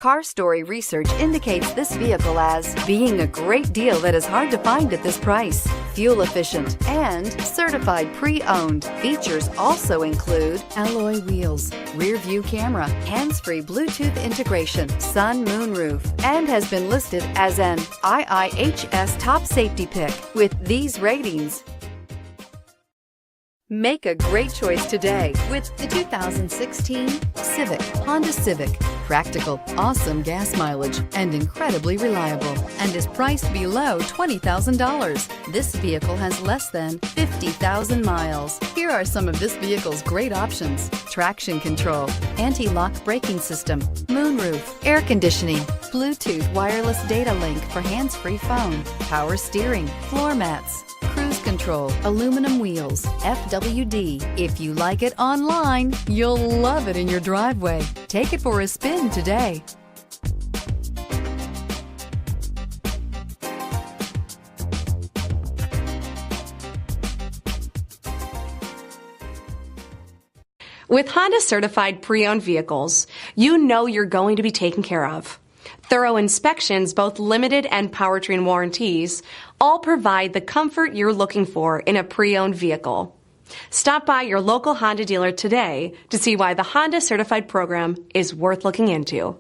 Car Story research indicates this vehicle as being a great deal that is hard to find at this price, fuel efficient, and certified pre-owned. Features also include alloy wheels, rear view camera, hands-free Bluetooth integration, sun moon roof, and has been listed as an IIHS top safety pick with these ratings. Make a great choice today with the 2016 Honda Civic. Practical, awesome gas mileage, and incredibly reliable, and is priced below $20,000. This vehicle has less than 50,000 miles. Here are some of this vehicle's great options: traction control, anti-lock braking system, moonroof, air conditioning, Bluetooth wireless data link for hands-free phone, power steering, floor mats, cruise control, aluminum wheels, FWD. If you like it online, you'll love it in your driveway. Take it for a spin today. With Honda certified pre-owned vehicles, you know you're going to be taken care of. Thorough inspections, both limited and powertrain warranties, all provide the comfort you're looking for in a pre-owned vehicle. Stop by your local Honda dealer today to see why the Honda Certified program is worth looking into.